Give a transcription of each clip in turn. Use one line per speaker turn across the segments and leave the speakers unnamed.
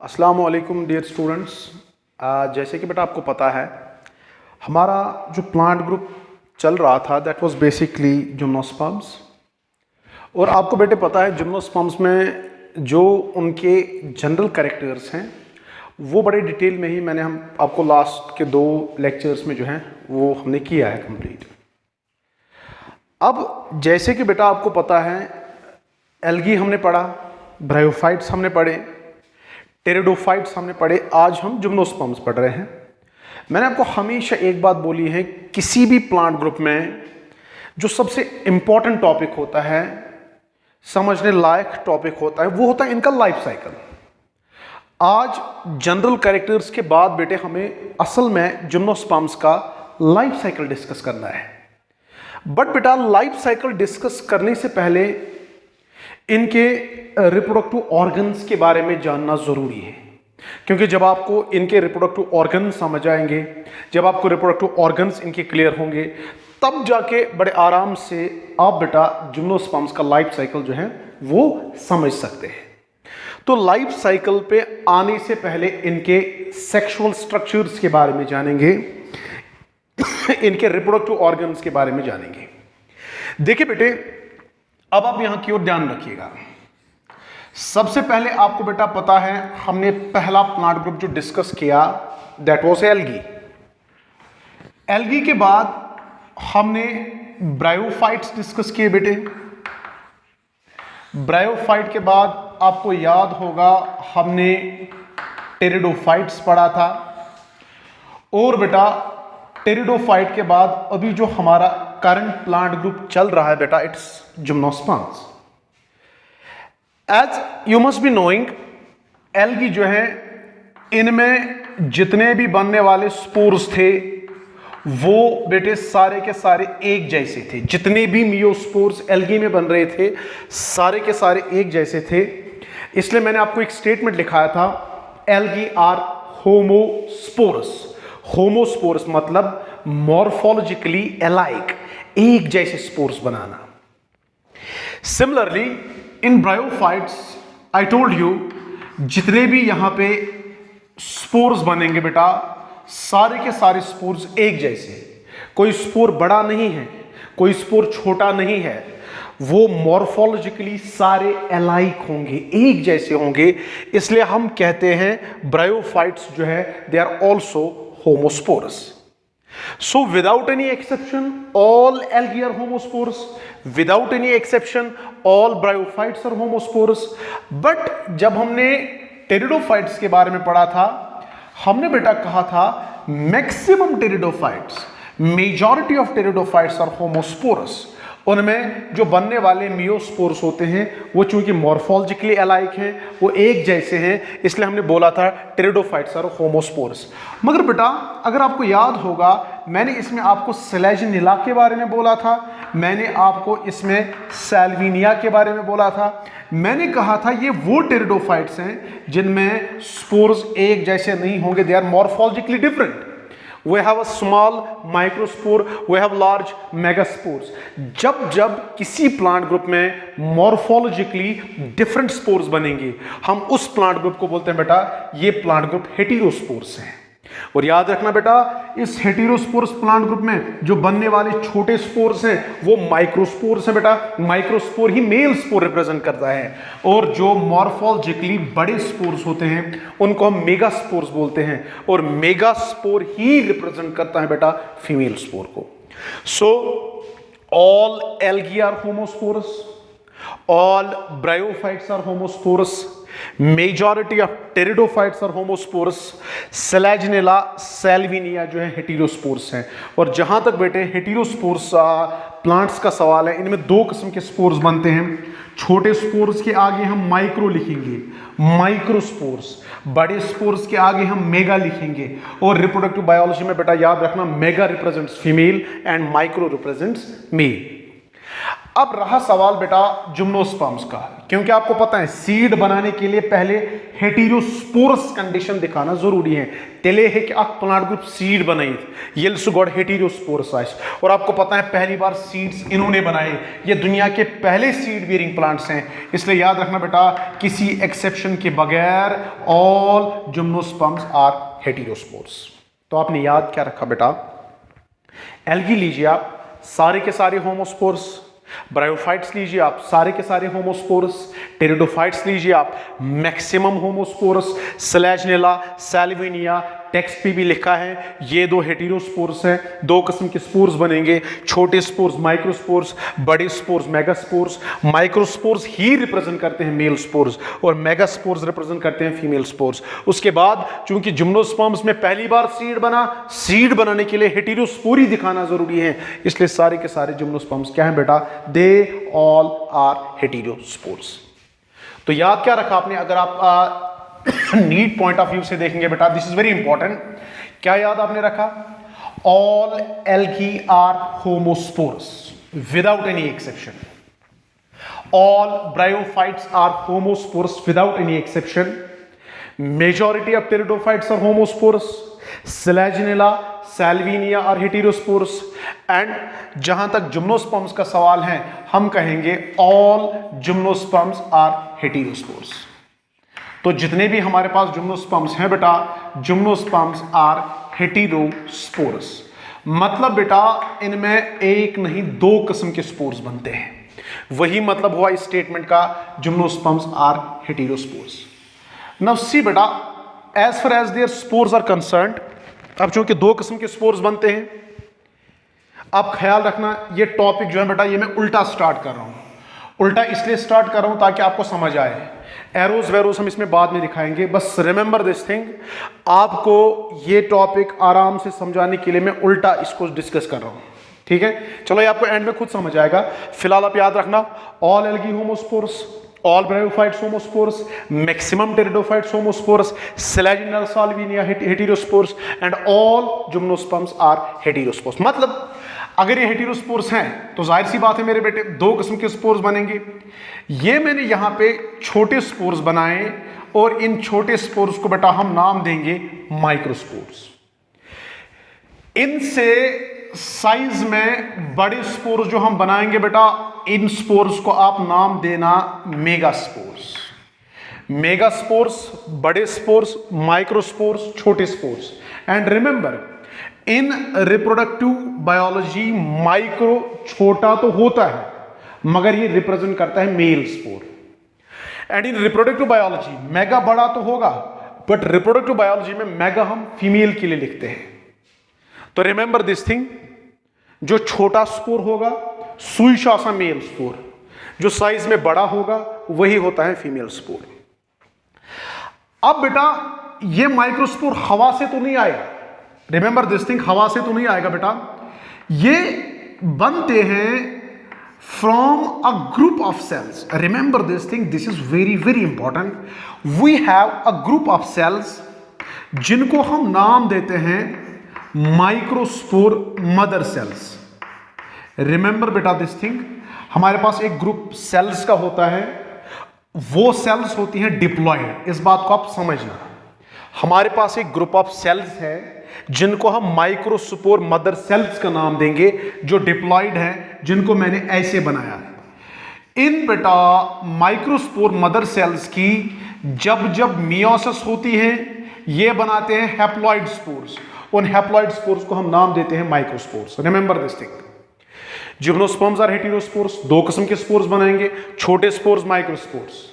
अस्सलाम वालेकुम dear students. जैसे कि बेटा आपको पता है हमारा जो प्लांट ग्रुप चल रहा था दैट वाज बेसिकली जिम्नोस्पर्म्स। और आपको बेटे पता है जिम्नोस्पर्म्स में जो उनके जनरल कैरेक्टर्स हैं वो बड़े डिटेल में ही हम आपको लास्ट के 2 लेक्चर्स में जो हैं वो हमने किया है कंप्लीट। अब जैसे कि बेटा आपको पता है एल्गी हमने पढ़ा, ब्रायोफाइट्स हमने पढ़े, टेरिडोफाइट्स हमने पढ़े, आज हम जिम्नोस्पर्म्स पढ़ रहे हैं। मैंने आपको हमेशा एक बात बोली है, किसी भी प्लांट ग्रुप में जो सबसे इंपॉर्टेंट टॉपिक होता है, समझने लायक टॉपिक होता है, वो होता है इनका लाइफ साइकिल। आज जनरल कैरेक्टर्स के बाद बेटे हमें असल में जिम्नोस्पर्म्स का लाइफ साइकिल डिस्कस करना है। बट बेटा लाइफ साइकिल डिस्कस करने से पहले इनके रिप्रोडक्टिव ऑर्गन्स के बारे में जानना जरूरी है, क्योंकि जब आपको इनके रिप्रोडक्टिव ऑर्गन्स समझ आएंगे, जब आपको रिप्रोडक्टिव ऑर्गन्स इनके क्लियर होंगे, तब जाके बड़े आराम से आप बेटा जिम्नोस्पर्म्स का लाइफ साइकिल जो है वो समझ सकते हैं। तो लाइफ साइकिल पे आने से पहले इनके सेक्सुअल स्ट्रक्चर्स के बारे में जानेंगे, इनके रिप्रोडक्टिव ऑर्गन्स के बारे में जानेंगे। देखिए बेटे, अब आप यहां की ओर ध्यान रखिएगा। सबसे पहले आपको बेटा पता है हमने पहला प्लांट ग्रुप जो डिस्कस किया दैट वाज एल्गी। एल्गी के बाद हमने ब्रायोफाइट्स डिस्कस किए बेटे। ब्रायोफाइट के बाद आपको याद होगा हमने टेरिडोफाइट्स पढ़ा था। और बेटा टेरिडोफाइट के बाद अभी जो हमारा करंट प्लांट ग्रुप चल रहा है बेटा it's gymnosperms. As you must be knowing, algae जो है इनमें जितने भी बनने वाले स्पोर्स थे वो बेटे सारे के सारे एक जैसे थे। जितने भी मियोस्पोर्स एल्गी में बन रहे थे सारे के सारे एक जैसे थे। इसलिए मैंने आपको एक स्टेटमेंट लिखाया था, एल्गी आर होमोस्पोरस। होमोस्पोरस मतलब मॉर्फोलॉजिकली अलाइक, एक जैसे spores banana. Similarly in bryophytes I told you जितने भी यहां पे स्पोर्स बनेंगे बेटा सारे के सारे स्पोर्स एक जैसे, कोई स्पोर बड़ा नहीं है, कोई स्पोर छोटा नहीं है, वो मॉर्फोलॉजिकली सारे अलाइक होंगे, एक जैसे होंगे। इसलिए हम कहते हैं ब्रायोफाइट्स जो है they are also homosporous. So without any exception all algae are homosporous, without any exception all bryophytes are homosporous। but जब हमने टेरिडोफाइट्स के बारे में पढ़ा था हमने बेटा कहा था maximum pteridophytes, majority of pteridophytes are homosporous. उनमें जो बनने वाले मियोस्पोर्स होते हैं वो चूंकि मॉर्फोलॉजिकली अलाइक हैं, वो एक जैसे हैं, इसलिए हमने बोला था टेरिडोफाइट्स आर होमोस्पोरस। मगर बेटा अगर आपको याद होगा मैंने इसमें आपको सेलेजिनिला के बारे में बोला था, मैंने आपको इसमें सैल्विनिया के बारे में बोला था। मैंने कहा था ये वो टेरिडोफाइट्स हैं जिनमें स्पोर्स एक जैसे नहीं होंगे, they are morphologically different. We have a small microspore, we have large megaspores। जब किसी प्लांट ग्रुप में मॉर्फोलॉजिकली डिफरेंट स्पोर्स बनेंगे हम उस प्लांट ग्रुप को बोलते हैं बेटा ये प्लांट ग्रुप हेटेरोस्पोर्स हैं। और याद रखना बेटा इस हेटेरोस्पोर्स प्लांट ग्रुप में जो बनने वाले छोटे स्पोर्स हैं वो माइक्रोस्पोर्स हैं बेटा। माइक्रोस्पोर ही मेल स्पोर रिप्रेजेंट करता है, और जो मॉर्फोलॉजिकली बड़े स्पोर्स होते हैं उनको हम मेगास्पोर्स बोलते हैं, और मेगास्पोर ही रिप्रेजेंट करता है बेटा फीमेल स्पोर को। So all algae are homosporous, all bryophytes are homosporous, majority of pteridophytes are homosporous, Selaginella, Salvinia जो है हेटेरोस्पोर्स हैं। और जहां तक बेटे हेटेरोस्पोर्स प्लांट्स का सवाल है, इनमें 2 किस्म के स्पोर्स बनते हैं। छोटे स्पोर्स के आगे हम माइक्रो लिखेंगे, माइक्रोस्पोर्स। बड़े स्पोर्स के आगे हम मेगा लिखेंगे। और रिप्रोडक्टिव बायोलॉजी में बेटा याद रखना mega represents female and micro represents male. अब रहा सवाल बेटा जिम्नोस्पर्म्स का, क्योंकि आपको पता है सीड बनाने के लिए पहले हेटेरोस्पोरस कंडीशन दिखाना जरूरी है। तेले है कि आप प्लांट ग्रुप सीड बनाई येल्स गॉड हेटेरोस्पोरस आइस, और आपको पता है पहली बार सीड्स इन्होंने बनाए, ये दुनिया के पहले सीड बियरिंग प्लांट्स हैं। इसलिए याद रखना बेटा किसी एक्सेप्शन के बगैर ऑल जिम्नोस्पर्म्स आर हेटेरोस्पोरस। तो आपने याद क्या रखा बेटा, एल्गी लीजिए आप, सारे के सारे होमोस्पोर्स, ब्रायोफाइट्स लीजिए आप, सारे के सारे होमोस्पोरस, टेरिडोफाइट्स लीजिए आप, मैक्सिमम होमोस्पोरस, स्लैजनेला, सैल्विनिया, टेक्स्ट पे भी लिखा है ये दो हेटेरोस्पोर्स हैं, दो किस्म के स्पोर्स बनेंगे, छोटे स्पोर्स माइक्रोस्पोर्स, बड़े स्पोर्स मेगास्पोर्स। माइक्रोस्पोर्स ही रिप्रेजेंट करते हैं मेल स्पोर्स और मेगास्पोर्स रिप्रेजेंट करते हैं फीमेल स्पोर्स। उसके बाद चूंकि जिम्नोस्पर्म्स में पहली बार सीड बना, सीड बनाने के लिए हेटेरोस्पोरी दिखाना जरूरी है, इसलिए सारे के सारे जिम्नोस्पर्म्स क्या हैं बेटा, दे ऑल आर हेटेरोस्पोर्स। तो याद क्या रखा आपने, अगर आप नीट पॉइंट ऑफ व्यू से देखेंगे बेटा, दिस इज वेरी इंपॉर्टेंट, क्या याद आपने रखा, all algae are homosporous without any exception, all bryophytes are homosporous without any exception, majority of pteridophytes are homosporous, selaginella, salvinia are heterosporous, and जहां तक gymnosperms का सवाल है हम कहेंगे ऑल जिम्नोस्पर्म्स आर हेटेरोस्पोरस। तो जितने भी हमारे पास जिम्नोस्पर्म्स हैं बेटा, जिम्नोस्पर्म्स आर हेटेरोस्पोरस, मतलब बेटा इनमें एक नहीं दो किस्म के स्पोर्स बनते हैं, वही मतलब हुआ इस स्टेटमेंट का, gymnosperms are heterosporous. Now see बेटा, as far as their spores are concerned, अब चूंकि दो किस्म के स्पोर्स बनते हैं, आप ख्याल रखना ये टॉपिक जो है बेटा ये मैं उल्टा स्टार्ट कर रहा हूं, उल्टा इसलिए स्टार्ट कर रहा हूं ताकि आपको समझ आए, एरोज वेरोज हम इसमें बाद में दिखाएंगे, बस रिमेंबर दिस थिंग, आपको ये टॉपिक आराम से समझाने के लिए मैं उल्टा इसको डिस्कस कर रहा हूं, ठीक है। चलो ये आपको एंड में खुद समझ आएगा, फिलहाल आप याद रखना all algae homosporous, all bryophytes homosporous, maximum pteridophytes homosporous, selaginella, salvinia heterosporous, and all gymnosperms are heterosporous. मतलब अगर ये हेटेरोस्पोर्स हैं तो जाहिर सी बात है मेरे बेटे दो किस्म के स्पोर्स बनेंगे। ये मैंने यहां पे छोटे स्पोर्स बनाए और इन छोटे स्पोर्स को बेटा हम नाम देंगे माइक्रोस्पोर्स। इनसे साइज में बड़े स्पोर्स जो हम बनाएंगे बेटा, इन स्पोर्स को आप नाम देना मेगास्पोर्स। मेगास्पोर्स बड़े स्पोर्स, माइक्रोस्पोर्स छोटे spores. And remember in reproductive biology micro छोटा तो होता है मगर ये रिप्रेजेंट करता है male spore, and in reproductive biology mega बड़ा तो होगा बट रिप्रोडक्टिव बायोलॉजी में मेगा हम फीमेल के लिए लिखते हैं। तो रिमेंबर दिस थिंग, जो छोटा स्पोर होगा सुई शासा मेल स्पोर, जो साइज में बड़ा होगा वही होता है फीमेल स्पोर। अब बेटा ये माइक्रोस्पोर हवा से तो नहीं आएगा, रिमेंबर दिस थिंग, हवा से तो नहीं आएगा बेटा, ये बनते हैं from a group of cells. Remember this thing, this is very very important. We have a group of cells जिनको हम नाम देते हैं माइक्रोस्पोर मदर सेल्स। रिमेंबर बेटा दिस थिंग, हमारे पास एक ग्रुप सेल्स का होता है, वो सेल्स होती हैं डिप्लॉयड। इस बात को आप समझना, हमारे पास एक ग्रुप ऑफ सेल्स है जिनको हम माइक्रोस्पोर मदर सेल्स का नाम देंगे, जो डिप्लॉयड हैं, जिनको मैंने ऐसे बनाया है। इन बेटा माइक्रोस्पोर मदर सेल्स की जब जब मियोसिस होती है ये बनाते हैं हैप्लॉइड स्पोर्स, उन हैप्लॉइड स्पोर्स को हम नाम देते हैं microspores. Remember this thing, gymnosperms are heterospores, दो किस्म के स्पोर्स बनाएंगे, छोटे स्पोर्स माइक्रोस्पोर्स।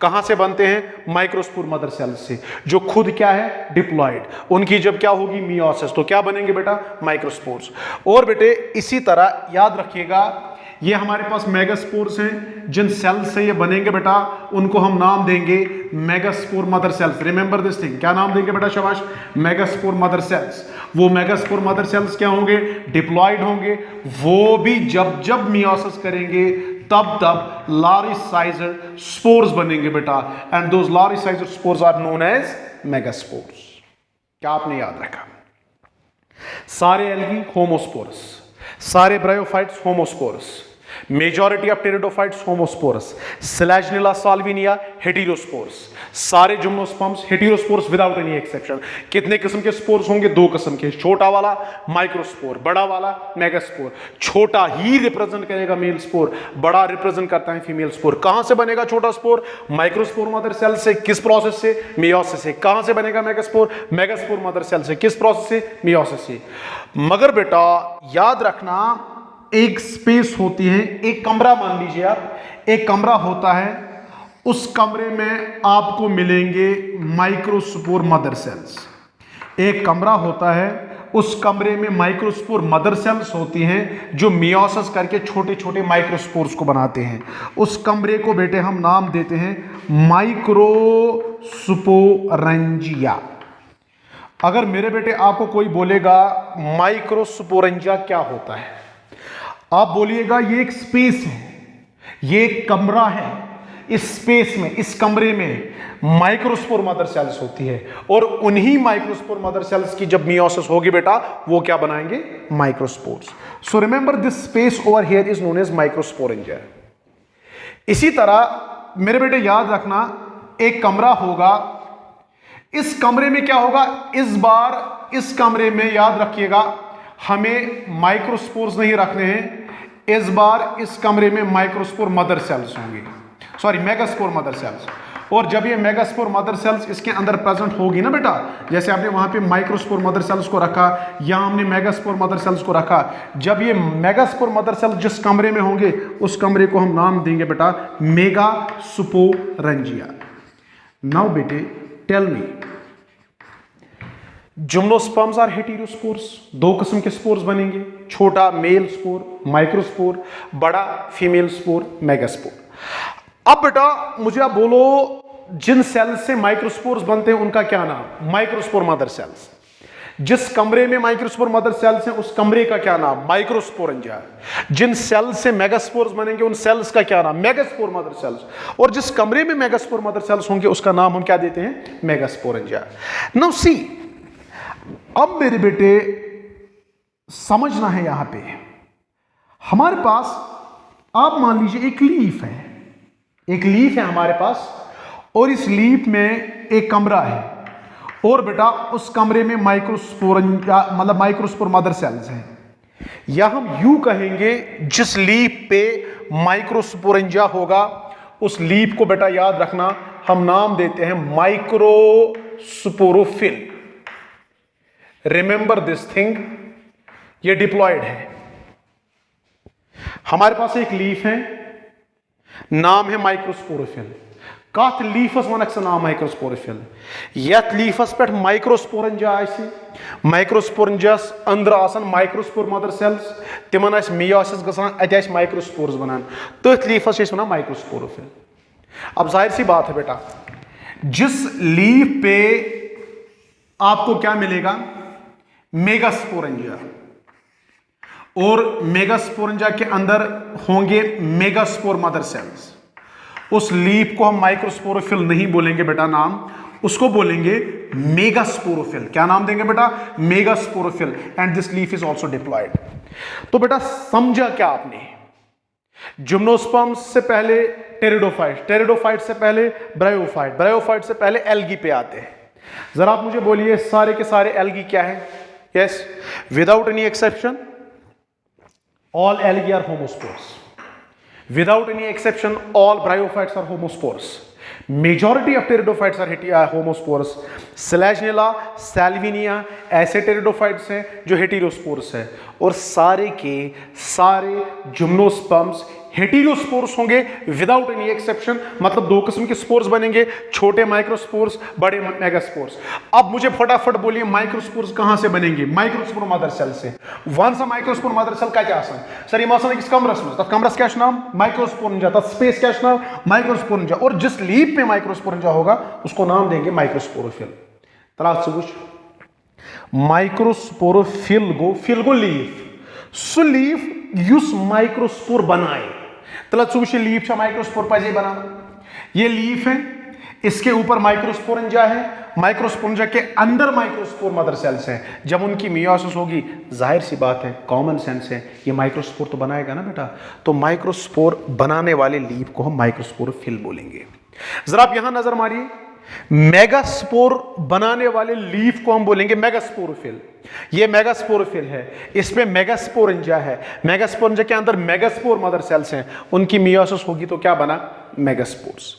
कहां से बनते हैं? माइक्रोस्पोर मदर सेल से, जो खुद क्या है? डिप्लॉयड। उनकी जब क्या होगी? मियोसिस, तो क्या बनेंगे बेटा? माइक्रोस्पोर्स। और बेटे इसी तरह याद रखिएगा, ये हमारे पास मेगास्पोर्स हैं, जिन सेल से ये बनेंगे बेटा उनको हम नाम देंगे megaspore mother cells. Remember this thing, क्या नाम देंगे बेटा? शाबाश, मेगास्पोर मदर सेल्स। वो मेगास्पोर मदर सेल्स क्या होंगे? डिप्लॉयड होंगे। वो भी जब जब मियोसिस करेंगे तब तब लारिसाइजर स्पोर्स बनेंगे बेटा, and those larger size spores are known as megaspores. क्या आपने याद रखा? सारे एल्गी होमोस्पोरस, सारे bryophytes homosporous, majority of pteridophytes homosporous, selaginella salvinia heterospores, सारे gymnosperms heterospores without any exception. कितने किस्म के स्पोर्स होंगे? 2 किस्म के, छोटा वाला माइक्रोस्पोर, बड़ा वाला मेगास्पोर। छोटा ही रिप्रेजेंट करेगा मेल स्पोर, बड़ा रिप्रेजेंट करता है फीमेल स्पोर। कहां से बनेगा छोटा स्पोर? माइक्रोस्पोर मदर सेल से। किस प्रोसेस से? मियोसिस से। कहां से बनेगा मेगास्पोर? मेगास्पोर मदर सेल से। किस प्रोसेस से? मियोसिस से। मगर बेटा याद रखना, एक स्पेस होती है, एक कमरा मान लीजिए आप, एक कमरा होता है, उस कमरे में आपको मिलेंगे माइक्रोस्पोर मदर सेल्स। एक कमरा होता है, उस कमरे में माइक्रोस्पोर मदर सेल्स होती हैं जो मियोसिस करके छोटे छोटे माइक्रोस्पोर्स को बनाते हैं। उस कमरे को बेटे हम नाम देते हैं माइक्रोस्पोरेंजिया। अगर मेरे बेटे आपको कोई बोलेगा माइक्रोस्पोरेंजिया क्या होता है, आप बोलिएगा ये एक स्पेस है, ये एक कमरा है, इस स्पेस में, इस कमरे में माइक्रोस्पोर मदर सेल्स होती है, और उन्हीं माइक्रोस्पोर मदर सेल्स की जब मियोसिस होगी बेटा, वो क्या बनाएंगे? Microspores. So remember this space over here is known as microsporangia. इसी तरह मेरे बेटे याद रखना, एक कमरा होगा, इस कमरे में क्या होगा? इस बार इस कमरे में याद रखिएगा, हमें माइक्रोस्पोर्स नहीं रखने हैं, इस बार इस कमरे में माइक्रोस्पोर मदर सेल्स होंगी, सॉरी मेगास्पोर मदर सेल्स। और जब ये मेगास्पोर मदर सेल्स इसके अंदर प्रेजेंट होगी ना बेटा, जैसे आपने वहां पे माइक्रोस्पोर मदर सेल्स को रखा, यहां हमने मेगास्पोर मदर सेल्स को रखा, जब ये मेगास्पोर मदर सेल्स जिस कमरे में होंगे, उस कमरे को हम नाम देंगे बेटा मेगास्पोरेंजिया। नाउ बेटे टेल मी, जिम्नोस्पर्म्स आर हेटेरोस्पोर्स। 2 किस्म के स्पोर्स बनेंगे, छोटा मेल स्पोर माइक्रोस्पोर, बड़ा फीमेल स्पोर मेगास्पोर। अब बेटा मुझे आप बोलो, जिन सेल्स से माइक्रोस्पोर्स बनते हैं उनका क्या नाम? Microspore mother sales. जिस कमरे में माइक्रोस्पोर मदर सेल्स हैं उस कमरे का क्या नाम? माइक्रोस्पोरेंजिया। जिन सेल्स से मेगास्पोर्स बनेंगे उन सेल्स का क्या नाम? Megaspore mother cells. और जिस कमरे में मेगास्पोर मदर सेल्स होंगे उसका नाम हम क्या देते हैं? मेगास्पोरेंजिया। नाउ सी, अब मेरे बेटे समझना है, यहां पे हमारे पास, आप मान लीजिए एक लीफ है, एक लीफ है हमारे पास, और इस लीफ में एक कमरा है, और बेटा उस कमरे में माइक्रोस्पोरेंजिया मतलब माइक्रोस्पोर मदर सेल्स हैं। या हम यूं कहेंगे, जिस लीफ पे माइक्रोस्पोरेंजिया होगा उस लीफ को बेटा याद रखना हम नाम देते हैं माइक्रोस्पोरोफिल। रिमेंबर दिस थिंग, ये डिप्लॉयड है। हमारे पास एक लीफ है, नाम है माइक्रोस्पोरोफिल। कत लीफस वनक से नाम माइक्रोस्पोरोफिल। यथ लीफस पे माइक्रोस्पोरेंजिया आसि, माइक्रोस्पोरेंजियस अंदर आसन माइक्रोस्पोर मदर सेल्स, तिमन आस मियोसिस गसान, अत आस माइक्रोस्पोर्स बनान, तथ लीफस छे वनान माइक्रोस्पोरोफिल। अब जाहिर सी बात है बेटा, जिस लीफ पे आपको क्या मिलेगा? मेगास्पोरेंजिया, और मेगास्पोरेंजिया के अंदर होंगे मेगास्पोर मदर सेल्स। उस लीफ को हम माइक्रोस्पोरोफिल नहीं बोलेंगे बेटा नाम, उसको बोलेंगे मेगास्पोरोफिल। क्या नाम देंगे बेटा? Megasporophyll. And this leaf is also diploid. तो बेटा समझा क्या आपने? जिम्नोस्पर्म्स से पहले टेरिडोफाइट, टेरिडोफाइट से पहले ब्रायोफाइट, ब्रायोफाइट से पहले एल्गी पे आते हैं। जरा आप मुझे बोलिए, सारे के सारे एल्गी क्या है? Yes, without any exception all algae are homospores. Without any exception, all bryophytes are homospores. Majority of pteridophytes are homospores. Selaginella, Salvinia ऐसे pteridophytes हैं जो heterospores हैं, और सारे के सारे जिम्नोस्पर्म्स हेटेरोस्पोर्स होंगे विदाउट एनी एक्सेप्शन। मतलब 2 किस्म के स्पोर्स बनेंगे, छोटे माइक्रोस्पोर्स, बड़े मेगास्पोर्स। अब मुझे फटाफट बोलिए, माइक्रोस्पोर्स कहां से बनेंगे? माइक्रोस्पोर मदर सेल से। वन सा माइक्रोस्पोर मदर सेल क्या क्या सर यह किस कमरस में, तब कमरस क्या नाम? माइक्रोस्पोरेंजिया। तब स्पेस क्या नाम? माइक्रोस्पोरेंजिया। और जिस लीफ में माइक्रोस्पोरेंजिया होगा उसको नाम देंगे माइक्रोस्पोरोफिल। तलाश से कुछ माइक्रोस्पोरोफिल गो लीफ, सो लीफ युस माइक्रोस्पोर बनाए। तला लीफ माइक्रोस्पोर पे बना, ये लीफ है, इसके ऊपर माइक्रोस्पोरेंजा है, माइक्रोस्पोरेंजा के अंदर माइक्रोस्पोर मदर सेल्स हैं। जब उनकी मियोसिस होगी, जाहिर सी बात है, कॉमन सेंस है, ये माइक्रोस्पोर तो बनाएगा ना बेटा, तो माइक्रोस्पोर बनाने वाले लीफ को हम माइक्रोस्पोरोफिल बोलेंगे। जरा आप यहां नजर मारिए, मेगास्पोर बनाने वाले लीफ को हम बोलेंगे मेगास्पोरोफिल। ये मेगास्पोरोफिल है, इसमें मेगास्पोरेंजा है, मेगास्पोरेंजा के अंदर मेगास्पोर मदर सेल्स हैं, उनकी मियोसिस होगी तो क्या बना, मेगास्पोर्स।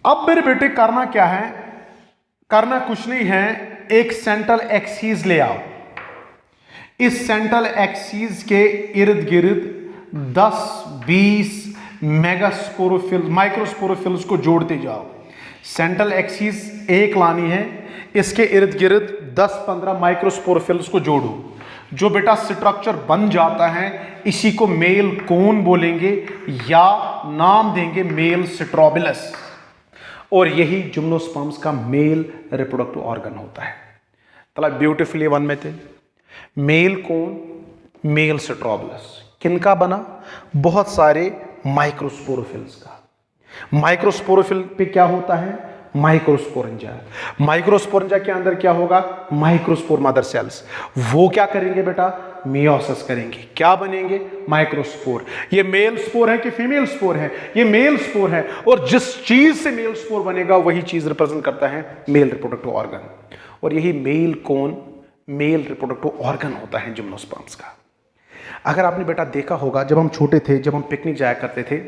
अब मेरे बेटे करना क्या है, करना कुछ नहीं है, एक सेंट्रल एक्सीस ले आओ, इस सेंट्रल एक्सीस के इर्द गिर्द 10-20 मेगास्पोरोफिल माइक्रोस्पोरोफिल्स को जोड़ते जाओ। सेंट्रल एक्सीस एक लानी है, इसके इर्द गिर्द 10-15 माइक्रोस्पोरोफिल्स को जोड़ो। जो बेटा स्ट्रक्चर बन जाता है इसी को मेल कोन बोलेंगे या नाम देंगे मेल स्ट्रोबिलस, और यही जिम्नोस्पर्म्स का मेल रिप्रोडक्टिव ऑर्गन होता है। तला ब्यूटिफुली वन में थे, मेल कोन, मेल स्ट्रोबिलस किनका बना, बहुत सारे माइक्रोस्पोरोफिल्स का। माइक्रोस्पोरोफिल पे क्या होता है, माइक्रोस्पोरेंजा। माइक्रोस्पोरेंजा के अंदर क्या होगा, माइक्रोस्पोर मदर सेल्स, वो क्या करेंगे बेटा, मियोसिस करेंगे, क्या बनेंगे, माइक्रोस्पोर। ये मेल स्पोर है कि फीमेल स्पोर है, ये मेल स्पोर है, और जिस चीज से मेल स्पोर बनेगा वही चीज रिप्रेजेंट करता है मेल रिप्रोडक्टिव ऑर्गन, और यही mail cone mail reproductive organ होता है जिम्नोस्पर्म्स का। अगर आपने बेटा देखा होगा, जब हम छोटे थे, जब हम पिकनिक जाया करते थे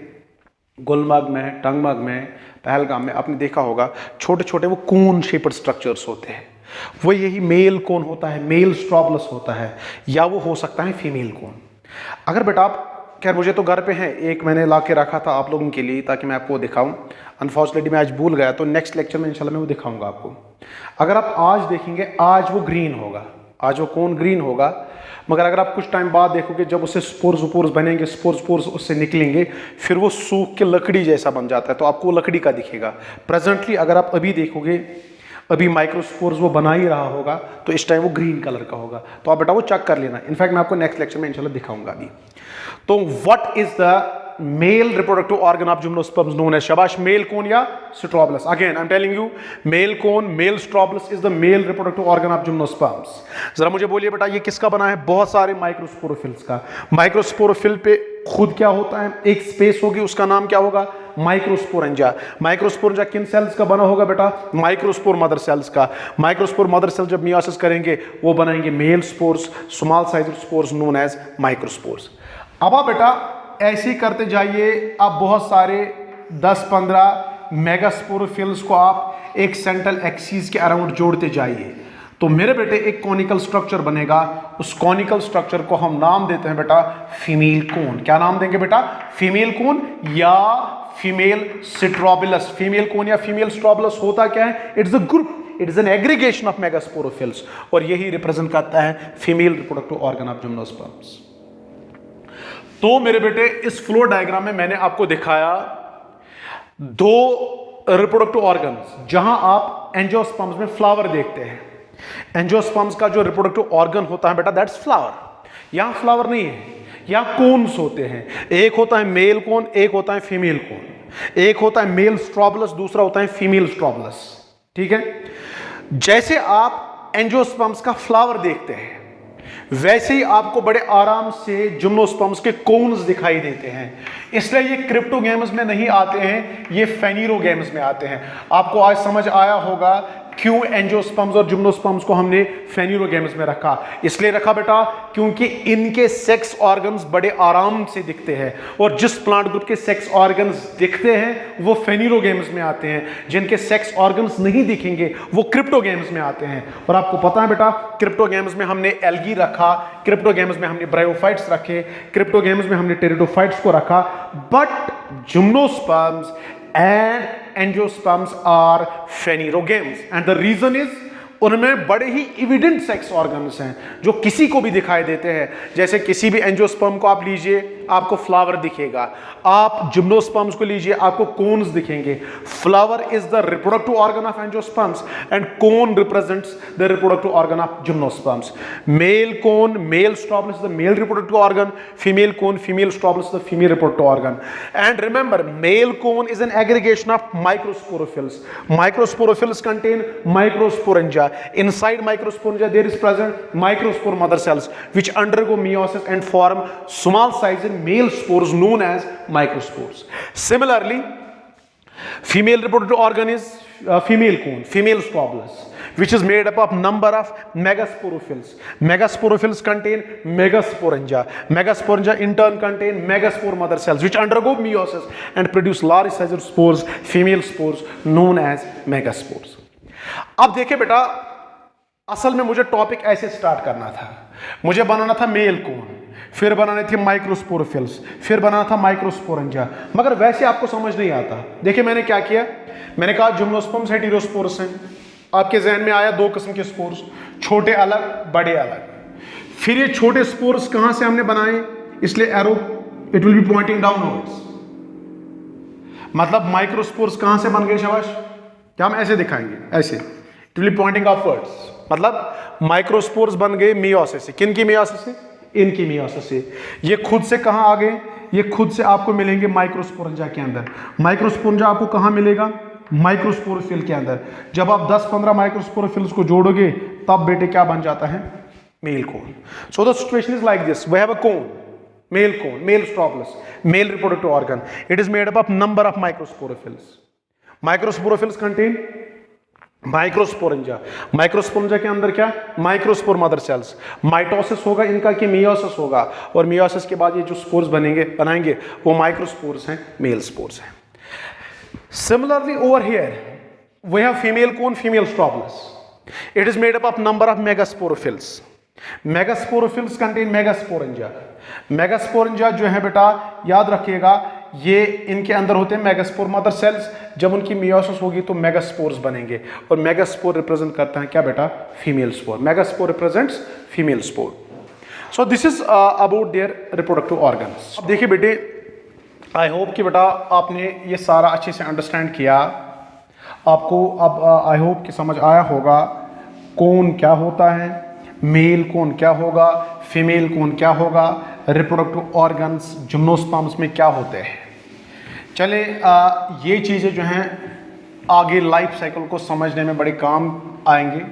गुलमर्ग में, टंगमर्ग में, पहलगाम में, आपने देखा होगा छोटे छोटे वो कोन शेप्ड स्ट्रक्चर्स होते हैं, वो यही मेल कोन होता है, मेल स्ट्रोबलस होता है, या वो हो सकता है फीमेल कोन। अगर बेटा आप, खैर मुझे तो घर पे है, एक मैंने ला के रखा था आप लोगों के लिए ताकि मैं आपको दिखाऊं, अनफॉर्चुनेटली मैं आज भूल गया, तो नेक्स्ट लेक्चर में इंशाल्लाह मैं वो दिखाऊंगा आपको। अगर आप आज देखेंगे, आज वो ग्रीन होगा, आज वो कोन ग्रीन होगा, मगर अगर आप कुछ टाइम बाद देखोगे जब उससे स्पोर्स बनेंगे, स्पोर्स उससे निकलेंगे, फिर वो सूख के लकड़ी जैसा बन जाता है, तो आपको वो लकड़ी का दिखेगा। प्रेजेंटली अगर आप अभी देखोगे, अभी माइक्रोस्पोर्स वो बना ही रहा होगा, तो इस टाइम वो ग्रीन कलर का होगा, तो आप बेटा वो चेक कर लेना। इनफैक्ट मैं आपको नेक्स्ट लेक्चर में इंशाल्लाह दिखाऊंगा अभी। तो what is the male reproductive organ of gymnosperms known as, शाबाश, मेल कोन या strobilus. Again I am telling you, male cone male strobilus is the male reproductive organ of gymnosperms. जरा मुझे बोलिए बेटा ये किसका बना है, बहुत सारे माइक्रोस्पोरोफिल्स का। माइक्रोस्पोरोफिल पे खुद क्या होता है, एक स्पेस होगी, उसका नाम क्या होगा, माइक्रोस्पोरेंजा। माइक्रोस्पोरेंजा किन सेल्स का बना होगा बेटा, माइक्रोस्पोर मदर सेल्स का। माइक्रोस्पोर मदर सेल्स जब मियोसिस करेंगे वो बनाएंगे male spores, small size spores known as microspores. अब आप बेटा ऐसे ही करते जाइए, अब बहुत सारे 10-15 मेगास्पोरोफिल्स को आप एक सेंट्रल एक्सिस के अराउंड जोड़ते जाइए, तो मेरे बेटे एक कॉनिकल स्ट्रक्चर बनेगा। उस कॉनिकल स्ट्रक्चर को हम नाम देते हैं बेटा फीमेल कोन। क्या नाम देंगे बेटा, फीमेल कोन या फीमेल स्ट्रोबिलस। फीमेल कोन या फीमेल स्ट्रोबिलस होता क्या है, it's a group, it is an aggregation of megasporophylls, और यही रिप्रेजेंट करता है female reproductive organ of gymnosperms. तो मेरे बेटे इस फ्लो डायग्राम में मैंने आपको दिखाया 2 रिप्रोडक्टिव ऑर्गन्स, जहां आप एंजियोस्पर्म्स में फ्लावर देखते हैं। एंजियोस्पर्म्स का जो रिप्रोडक्टिव ऑर्गन होता है बेटा दैट्स फ्लावर। यहां फ्लावर नहीं है, यहां कोन्स होते हैं। एक होता है मेल कोन, एक होता है फीमेल कोन। एक होता है मेल स्ट्रोबलस, दूसरा होता है फीमेल स्ट्रोबलस। ठीक है, जैसे आप एंजियोस्पर्म्स का फ्लावर देखते हैं वैसे ही आपको बड़े आराम से जिम्नोस्पर्म्स के कोन्स दिखाई देते हैं। इसलिए ये क्रिप्टोगैम्स में नहीं आते हैं, ये फेनिरोगैम्स में आते हैं। आपको आज समझ आया होगा क्यों एंजियोस्पर्म्स और जिम्नोस्पर्म्स को हमने फेनिरोगैम्स में रखा। इसलिए रखा बेटा क्योंकि इनके सेक्स ऑर्गन्स बड़े आराम से दिखते हैं, और जिस प्लांट ग्रुप के सेक्स ऑर्गन्स दिखते हैं वो फेनिरोगैम्स में आते हैं। जिनके सेक्स ऑर्गन्स नहीं दिखेंगे वो क्रिप्टोगैम्स में आते हैं। और आपको पता है बेटा क्रिप्टोगैम्स में हमने एल्गी रखा, क्रिप्टोगैम्स में हमने ब्रायोफाइट्स रखे, क्रिप्टोगैम्स में हमने टेरिडोफाइट्स को रखा, but gymnosperms and angiosperms are phanerogames, and the reason is उनमें बड़े ही इविडेंट सेक्स ऑर्गन्स हैं जो किसी को भी दिखाई देते हैं। जैसे किसी भी एंजियोस्पर्म को आप लीजिए, आपको फ्लावर दिखेगा। आप जिम्नोस्पर्म्स को लीजिए, आपको कोन्स दिखेंगे। Flower is the reproductive organ of angiosperms and cone represents the reproductive organ of gymnosperms. Male cone, male strobilus the male reproductive organ, female cone, female strobilus the female reproductive organ. And remember, male cone is an aggregation of microsporophylls. Microsporophylls contain microsporangia. Inside microsporangia there is present microspore mother cells which undergo meiosis and form small sized male spores known as microspores. Similarly, female reproductive organ is female cone, female strobulus, which is made up of number of megasporophylls. Megasporophylls contain megasporangia. Megasporangia in turn contain megaspore mother cells which undergo meiosis and produce large sized spores, female spores known as megaspores. अब देखिए बेटा, असल में मुझे topic ऐसे start करना था। मुझे बनाना था मेल कोन, फिर बनाने थे माइक्रोस्पोरोफिल्स, फिर बनाना था माइक्रोस्पोरेंजिया, मगर वैसे आपको समझ नहीं आता। देखिए मैंने क्या किया, मैंने कहा जिम्नोस्पर्म्स हेटेरोस्पोरस हैं। आपके जहन में आया दो किस्म के स्पोर्स, छोटे अलग, बड़े अलग। फिर ये छोटे स्पोर्स कहां से हमने बनाए, इसलिए arrow it will be pointing downwards. मतलब माइक्रोस्पोर्स कहां से बन गए शाबाश, क्या हम ऐसे दिखाएंगे, ऐसे it will be pointing upwards. मतलब माइक्रोस्पोर्स बन गए मियोसिस से। किन की मियोसिस से, इनकी मियोसिस से। ये खुद से कहां आ गए, ये खुद से आपको मिलेंगे माइक्रोस्पोरेंजिया के अंदर। माइक्रोस्पोरेंजिया आपको कहां मिलेगा, माइक्रोस्पोरोफिल के अंदर। जब आप 10-15 माइक्रोस्पोरोफिल्स को जोड़ोगे तब बेटे क्या बन जाता है, male cone. So the situation is like this, we have a cone, male strobilus, male reproductive organ. It is made up of number of microsporophylls. Microsporophylls contain microsporangia. Microsporangia के अंदर क्या, माइक्रोस्पोर मदर सेल्स। माइटोसिस होगा इनका कि meiosis होगा, और meiosis के बाद ये जो स्पोर्स बनाएंगे वो माइक्रोस्पोर्स हैं, मेल स्पोर्स हैं। Similarly, over here we have female cone, female strobulus. It is made up of number of megasporophylls. Megasporophylls contain megasporangia. Megasporangia जो है बेटा याद रखिएगा, ये इनके अंदर होते हैं मेगास्पोर मदर सेल्स। जब उनकी मियोसिस होगी तो मेगास्पोर्स बनेंगे, और मेगास्पोर रिप्रेजेंट करता है क्या बेटा, female spore. Megaspore represents female spore. So this is about their reproductive organs. अब देखिए बेटे, आई होप कि बेटा आपने ये सारा अच्छे से अंडरस्टैंड किया। आपको अब आई होप कि समझ आया होगा कौन क्या होता है, मेल कौन क्या होगा, फीमेल कौन क्या होगा, रिप्रोडक्टिव ऑर्गन्स जिम्नोस्पर्म्स में क्या होते हैं। चले ये चीज़ें जो हैं आगे लाइफ साइकिल को समझने में बड़े काम आएंगे,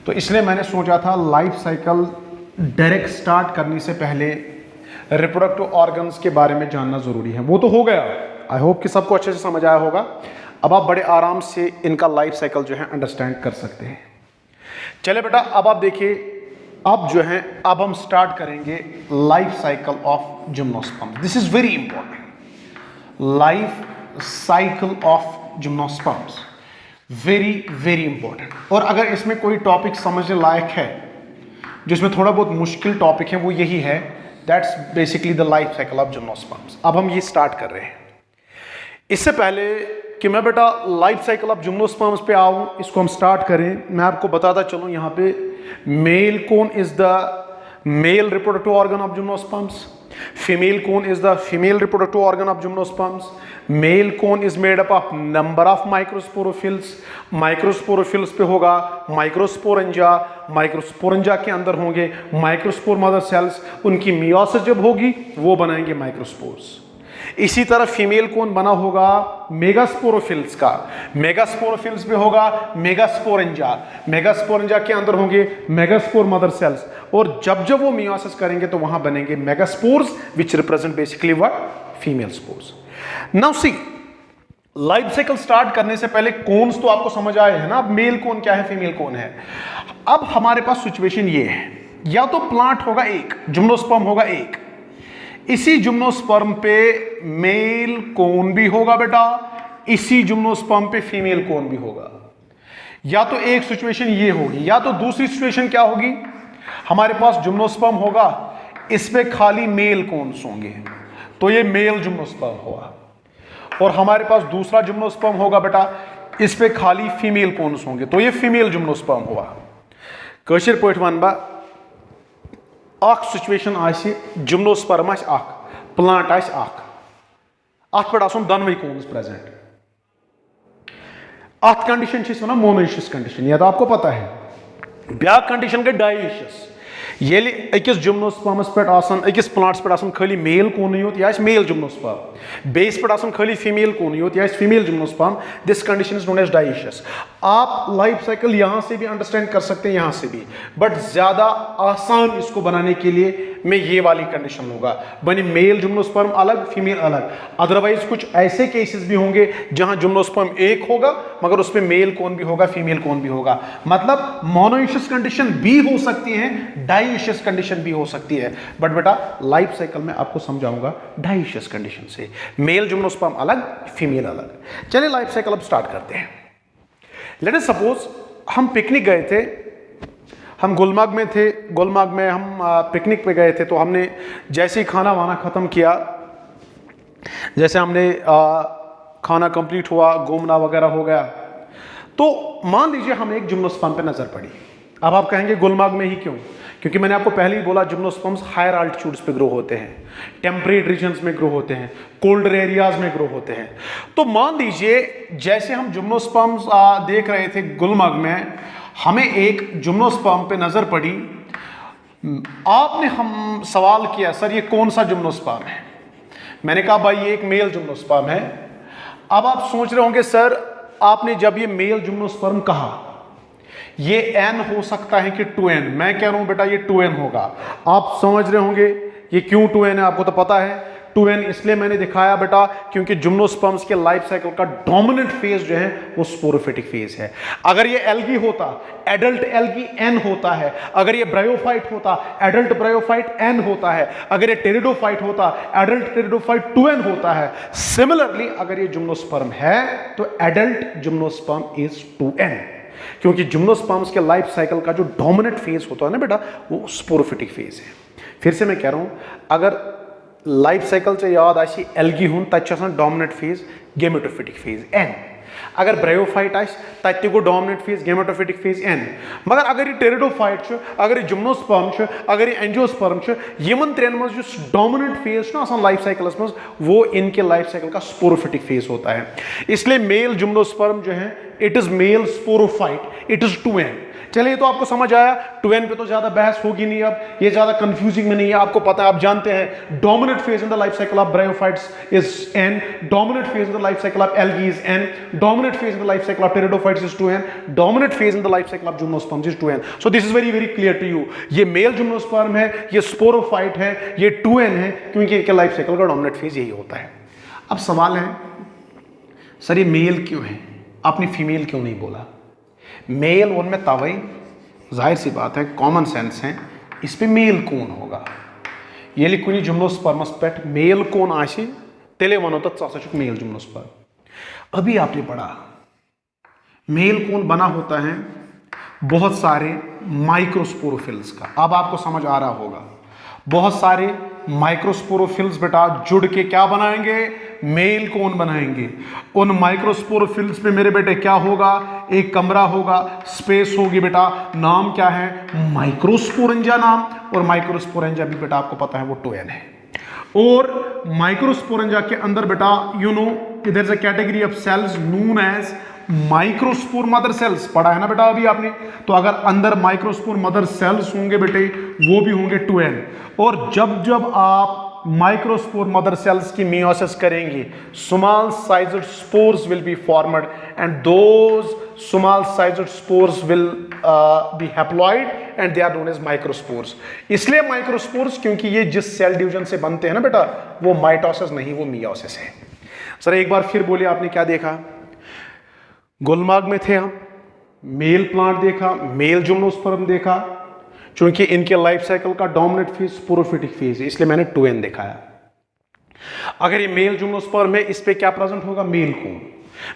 तो इसलिए मैंने सोचा था लाइफ साइकिल डायरेक्ट स्टार्ट करने से पहले रिप्रोडक्टिव ऑर्गन्स के बारे में जानना ज़रूरी है। वो तो हो गया, आई होप कि सबको अच्छे से समझ आया होगा। अब आप बड़े आराम से इनका लाइफ साइकिल जो है अंडरस्टैंड कर सकते हैं। चले बेटा, अब आप देखिए, अब जो है अब हम स्टार्ट करेंगे life cycle of gymnosperms. This is very important, life cycle of gymnosperms, very very important. और अगर इसमें कोई टॉपिक समझने लायक है, जिसमें थोड़ा बहुत मुश्किल टॉपिक है, वो यही है, that's basically the life cycle of gymnosperms. अब हम ये स्टार्ट कर रहे हैं। इससे पहले कि मैं बेटा लाइफ साइकिल ऑफ जिम्नोस्पर्म्स पे आऊँ, इसको हम स्टार्ट करें, मैं आपको बताता चलूँ यहाँ पे male cone is the male reproductive organ of gymnosperms, female cone is the female reproductive organ of gymnosperms. Male cone is made up of number of microsporophylls. Microsporophylls पे होगा माइक्रोस्पोरेंजिया, माइक्रोस्पोरेंजिया के अंदर होंगे माइक्रोस्पोर मदर सेल्स। उनकी meiosis जब होगी वो बनाएंगे माइक्रोस्पोर्स। इसी तरह फीमेल कोन बना होगा मेगास्पोरोफिल्स का। मेगास्पोरोफिल्स पे होगा मेगास्पोरेंजिया। मेगास्पोरेंजिया के अंदर होंगे मेगास्पोर मदर सेल्स, और जब जब वो मियोसिस करेंगे तो वहां बनेंगे megaspores which represent basically what, female spores. Now see, life cycle start करने से पहले कोन्स तो आपको समझ आए हैं ना, अब मेल कोन क्या है, फीमेल कोन है। अब हमारे पास सिचुएशन ये है, या तो प्लांट होगा एक, जिम्नोस्पर्म होगा एक, इसी जिम्नोस्पर्म पे मेल कोन भी होगा बेटा, इसी जिम्नोस्पर्म पे फीमेल कोन भी होगा। या तो एक सिचुएशन ये होगी, या तो दूसरी सिचुएशन क्या होगी, हमारे पास जिम्नोस्पर्म होगा, इस पे खाली मेल कोन्स होंगे, तो ये मेल जिम्नोस्पर्म हुआ। और हमारे पास दूसरा जिम्नोस्पर्म होगा बेटा, इस पे खाली फीमेल कोन्स होंगे, तो ये फीमेल जिम्नोस्पर्म हुआ। कशिर पॉइंट वन बा, अख सिचुएशन आसि जिम्नोस्पर्म आसि अख, प्लांट आस अत पे दोनवे कोन्स प्रेजेंट, अत कंडीशन वन मोनोइशियस कंडीशन, यह तो आपको पता है। ब्या कंडीशन गई डाइशियस, येले अकिस जिम्नोस्पर्मस पे अकिस प्लांट्स पे खाली मेल कोन योत यह मेल जिम्नोस्पर्म, बेस पे खाली फीमेल कोन योत यह female gymnosperm, this condition is known as dioecious. आप लाइफ साइकिल यहां से भी अंडरस्टैंड कर सकते हैं, यहां से भी, बट ज्यादा आसान इसको बनाने के लिए मैं ये वाली कंडीशन लूंगा, बने मेल जिम्नोस्पर्म अलग फीमेल अलग। अदरवाइज कुछ ऐसे केसेस भी होंगे जहां जिम्नोस्पर्म एक होगा मगर उसमें मेल कौन भी होगा फीमेल कौन भी होगा, मतलब मोनोइशियस कंडीशन भी हो सकती है, डाइशियस कंडीशन भी हो सकती है, बट बेटा लाइफ साइकिल में आपको समझाऊंगा डाइशियस कंडीशन से, मेल जिम्नोस्पर्म अलग फीमेल अलग। चलिए लाइफ साइकिल अब स्टार्ट करते हैं। लेट अस सपोज हम पिकनिक गए थे, हम गुलमर्ग में थे, गुलमर्ग में हम पिकनिक पे गए थे, तो हमने जैसे ही खाना वाना ख़त्म किया, जैसे हमने खाना कंप्लीट हुआ, घूमना वगैरह हो गया, तो मान लीजिए हमें एक जिम्नोस्पर्म पे नज़र पड़ी। अब आप कहेंगे गुलमर्ग में ही क्यों? क्योंकि मैंने आपको पहले ही बोला जिम्नोस्पर्म्स हायर आल्टीट्यूड्स पे ग्रो होते हैं, टेम्परेट रीजन्स में ग्रो होते हैं, कोल्डर एरियाज में ग्रो होते हैं। तो मान लीजिए जैसे हम जिम्नोस्पर्म्स देख रहे थे गुलमर्ग में, हमें एक जिम्नोस्पर्म पे नजर पड़ी, आपने हम सवाल किया सर ये कौन सा जिम्नोस्पर्म है? मैंने कहा भाई ये एक मेल जिम्नोस्पर्म है। अब आप सोच रहे होंगे सर आपने जब ये मेल जिम्नोस्पर्म कहा ये एन हो सकता है कि 2n, मैं कह रहा हूं बेटा ये 2n होगा। आप समझ रहे होंगे ये क्यों 2n है, आपको तो पता है 2n इसलिए मैंने दिखाया बेटा क्योंकि जिम्नोस्पर्म्स के लाइफ साइकिल का डोमिनेंट फेज जो है वो स्पोरोफिटिक फेज है। अगर ये एल्गी होता एडल्ट एल्गी n होता है, अगर ये ब्रायोफाइट होता एडल्ट ब्रायोफाइट n होता है, अगर ये टेरिडोफाइट होता एडल्ट टेरिडोफाइट 2n होता है। सिमिलरली अगर ये जिम्नोस्पर्म है तो एडल्ट जिम्नोस्पर्म इज 2n, क्योंकि जिम्नोस्पर्म्स के लाइफ साइकिल का जो डोमिनेंट फेज होता है ना बेटा वो स्पोरोफिटिक फेज है। फिर से मैं कह रहा हूं, अगर लाइफ साइकिल से याद आसी एल्गी हुन तक dominant phase gametophytic phase n, अगर ब्रायोफाइट आस तक गो dominant phase gametophytic phase n, मगर अगर ये टेरिडोफाइट अगर ये जिम्नोस्पर्म अगर ये एंजियोस्पर्म यमन त्रेन मज डोमिनेंट फेज लाइफ साइकिलस मज वो इनके लाइफ साइकिल का स्पोरोफिटिक फेज होता है। इसलिए मेल जिम्नोस्पर्म जो है it is male sporophyte, it is 2n। चलिए तो आपको समझ आया, 2n पे तो ज्यादा बहस होगी नहीं, अब ये ज्यादा कंफ्यूजिंग में नहीं है, आपको पता है, आप जानते हैं dominant phase in the life cycle of bryophytes is n, dominant phase in the life cycle of algae is n, dominant phase in the life cycle of pteridophytes is 2n, dominant phase in the life cycle of gymnosperms is 2n। So this is very very clear to you, ये male gymnosperm है, ये sporophyte है, ये 2n है, क्योंकि इनके life cycle का dominant phase यही होता है। अब सवाल है सर ये मेल क्यों है, आपने फीमेल क्यों नहीं बोला? मेल उनमें तवई जाहिर सी बात है, कॉमन सेंस है, इस पे मेल कौन होगा? ये कुछ जिम्नोस्पर्मस पे मेल कौन आशे तेले वनो तो मेल जिम्नोस्पर्म। अभी आपने पढ़ा मेल कौन बना होता है बहुत सारे माइक्रोस्पोरोफिल्स का। अब आपको समझ आ रहा होगा, बहुत सारे माइक्रोस्पोरोफिल्स बेटा जुड़ के क्या बनाएंगे? मेल कौन बनाएंगे। उन माइक्रोस्पोरोफिल्स पे मेरे बेटे क्या होगा? एक कमरा होगा, स्पेस होगी बेटा, नाम क्या है? माइक्रोस्पोरेंजा नाम, और माइक्रोस्पोरेंजा भी बेटा आपको पता है वो 2n है। और माइक्रोस्पोरेंजा के अंदर बेटा you know there is a category of cells known as microspore mother cells, पढ़ा है ना बेटा अभी आपने। तो अगर अंदर माइक्रोस्पोर मदर सेल्स होंगे बेटे वो भी होंगे 2n। और जब जब आप माइक्रोस्पोर मदर सेल्स की मियोसिस करेंगे small sized spores will be formed and those small sized spores will be haploid and they are known as microspores. इसलिए माइक्रोस्पोर्स क्योंकि ये जिस सेल डिवीजन से बनते हैं ना बेटा वो माइटोसिस नहीं, वो मियोसिस है। सर एक बार फिर बोलिए आपने क्या देखा? गुलमर्ग में थे हम, मेल प्लांट देखा, मेल जिम्नोस्पर्म देखा, चूंकि इनके लाइफ साइकिल का डोमिनेंट फेज स्पोरोफिटिक फेज है इसलिए मैंने 2n दिखाया। अगर ये मेल जिम्नोस्पर्म है इस पे क्या प्रेजेंट होगा? Mail cone.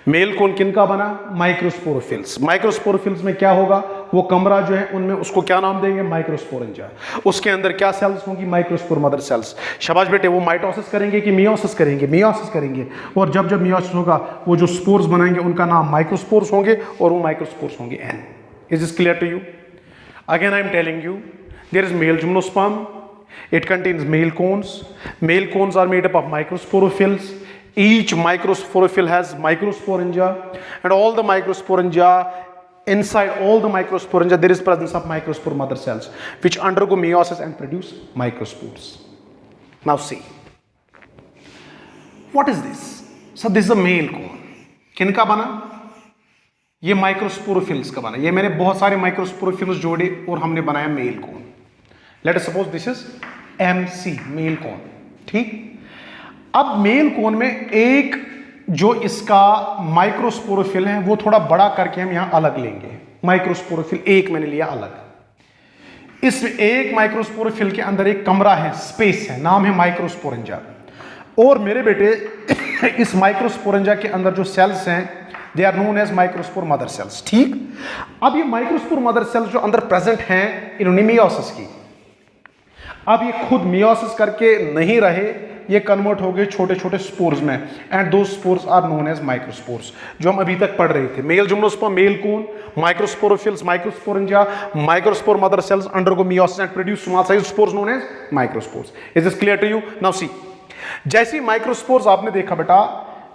मेल कोन किनका बना? माइक्रोस्पोरोफिल्स। माइक्रोस्पोरोफिल्स में क्या होगा? वो कमरा जो है उनमें उसको क्या नाम देंगे? माइक्रोस्पोरेंजा। उसके अंदर क्या सेल्स होंगी? Microspore mother sales. शाबाश बेटे, वो माइटोसिस करेंगे कि मियोसिस करेंगे? मियोसिस करेंगे। और जब जब मियोसिस होगा वो जो स्पोर्स बनाएंगे उनका नाम माइक्रोस्पोर्स होंगे और वो माइक्रोस्पोर्स होंगे n। Is this clear to you? Again I am telling you there is male gymnosperm, It contains male cones. Male cones are made up of microsporophylls. Each microsporophyll has microsporangia, and all the microsporangia, inside all the microsporangia, there is presence of microspore mother cells, which undergo meiosis and produce microspores. Now see, what is this? So this is a male cone. किनका बना? ये microsporophylls का बना. ये मैंने बहुत सारे microsporophylls जोड़े और हमने बनाया male cone. Let us suppose this is MC, male cone. ठीक. अब मेल कोन में एक जो इसका माइक्रोस्पोरोफिल है वो थोड़ा बड़ा करके हम यहां अलग लेंगे. माइक्रोस्पोरोफिल एक मैंने लिया अलग. इस एक माइक्रोस्पोरोफिल के अंदर एक कमरा है, स्पेस है, नाम है माइक्रोस्पोरेंजा. और मेरे बेटे इस माइक्रोस्पोरेंजा के अंदर जो सेल्स हैं they are known as microspore mother cells. ठीक. अब ये माइक्रोस्पोर मदर सेल्स जो अंदर प्रेजेंट हैं इन्होंने मियोसिस की. अब ये खुद मियोसिस करके नहीं रहे, ये कन्वर्ट हो गए छोटे छोटे स्पोर्स में, and those spores are known as microspores, जो हम अभी तक पढ़ रहे थे. Male gymnosperm, male cone, microsporophylls, microsporangia, microspore mother cells undergo meiosis and produce small size spores known as microspores. Is this clear to you? Now see, जैसी microspores आपने देखा बेटा,